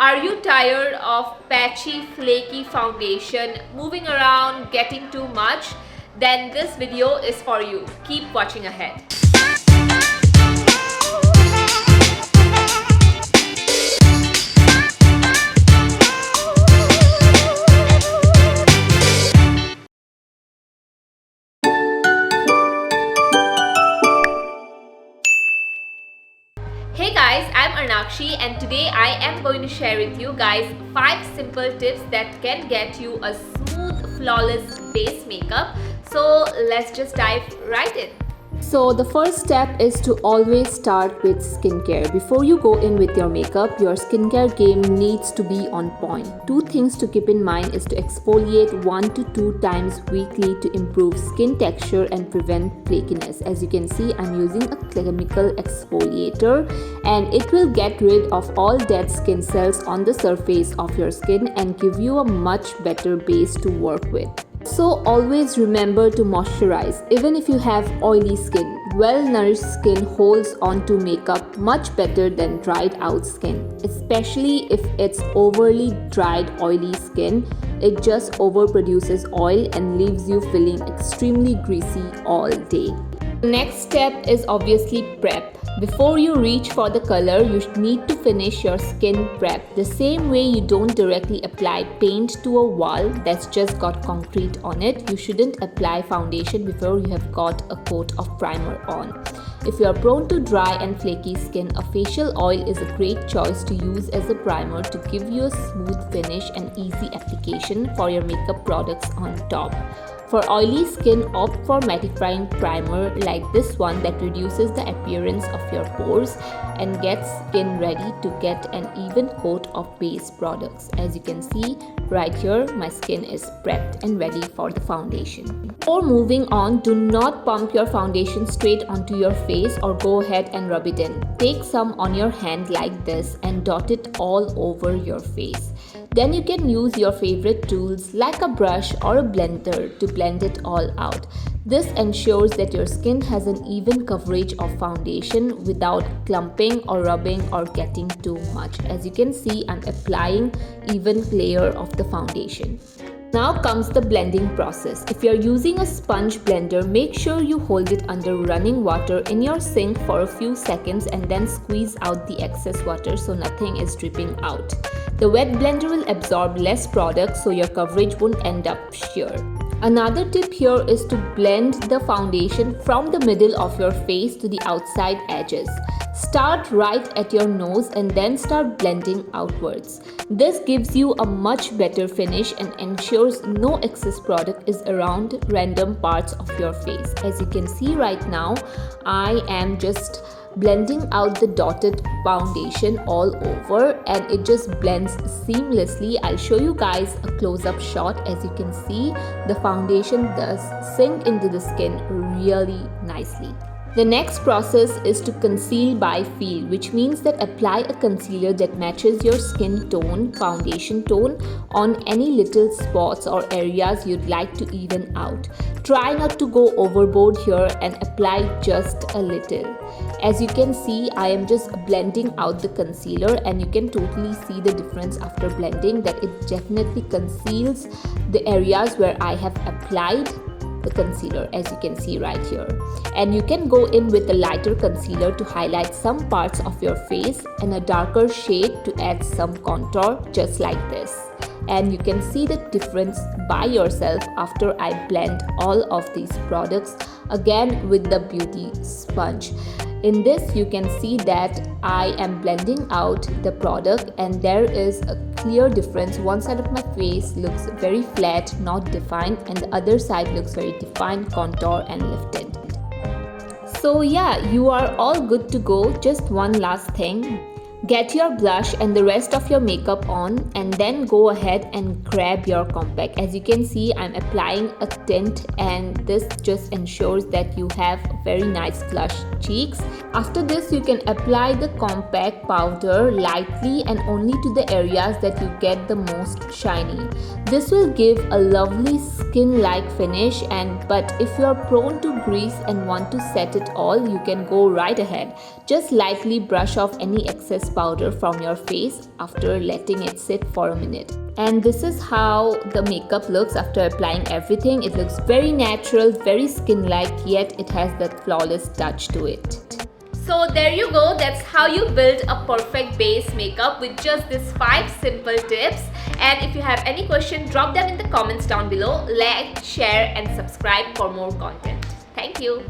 Are you tired of patchy, flaky foundation, moving around, getting too much? Then this video is for you. Keep watching ahead. Hey guys, I'm Arnakshi and today I am going to share with you guys 5 simple tips that can get you a smooth, flawless base makeup. So let's just dive right in. So the first step is to always start with skincare. Before you go in with your makeup, your skincare game needs to be on point. 2 things to keep in mind is to exfoliate 1 to 2 times weekly to improve skin texture and prevent flakiness. As you can see, I'm using a chemical exfoliator and it will get rid of all dead skin cells on the surface of your skin and give you a much better base to work with. So always remember to moisturize. Even if you have oily skin, well-nourished skin holds on to makeup much better than dried out skin. Especially if it's overly dried oily skin, it just overproduces oil and leaves you feeling extremely greasy all day. The next step is obviously prep. Before you reach for the color, you need to finish your skin prep. The same way you don't directly apply paint to a wall that's just got concrete on it, you shouldn't apply foundation before you have got a coat of primer on. If you are prone to dry and flaky skin, a facial oil is a great choice to use as a primer to give you a smooth finish and easy application for your makeup products on top. For oily skin, opt for mattifying primer like this one that reduces the appearance of your pores and gets skin ready to get an even coat of base products. As you can see right here, my skin is prepped and ready for the foundation. Before moving on, do not pump your foundation straight onto your face or go ahead and rub it in. Take some on your hand like this and dot it all over your face. Then you can use your favorite tools like a brush or a blender to blend it all out. This ensures that your skin has an even coverage of foundation without clumping or rubbing or getting too much. As you can see, I'm applying even layer of the foundation. Now comes the blending process. If you're using a sponge blender, make sure you hold it under running water in your sink for a few seconds and then squeeze out the excess water so nothing is dripping out. The wet blender will absorb less product so your coverage won't end up sheer. Another tip here is to blend the foundation from the middle of your face to the outside edges. Start right at your nose and then start blending outwards. This gives you a much better finish and ensures no excess product is around random parts of your face. As you can see right now, I am just blending out the dotted foundation all over and it just blends seamlessly. I'll show you guys a close-up shot. As you can see, the foundation does sink into the skin really nicely. The next process is to conceal by feel, which means that apply a concealer that matches your skin tone, foundation tone on any little spots or areas you'd like to even out. Try not to go overboard here and apply just a little. As you can see, I am just blending out the concealer and you can totally see the difference after blending that it definitely conceals the areas where I have applied the concealer, as you can see right here. And you can go in with a lighter concealer to highlight some parts of your face and a darker shade to add some contour, just like this. And you can see the difference by yourself after I blend all of these products again with the beauty sponge. In this, you can see that I am blending out the product and there is a clear difference. One side of my face looks very flat, not defined, and the other side looks very defined, contour and lifted. So yeah, you are all good to go. Just one last thing. Get your blush and the rest of your makeup on and then go ahead and grab your compact. As you can see, I'm applying a tint and this just ensures that you have very nice flush cheeks. After this, you can apply the compact powder lightly and only to the areas that you get the most shiny. This will give a lovely skin-like finish, but if you are prone to grease and want to set it all, you can go right ahead. Just lightly brush off any excess powder from your face after letting it sit for a minute. And this is how the makeup looks after applying everything. It looks very natural, very skin-like, yet it has that flawless touch to it. So there you go, that's how you build a perfect base makeup with just these 5 simple tips. And if you have any question, drop them in the comments down below. Like, share and subscribe for more content. Thank you.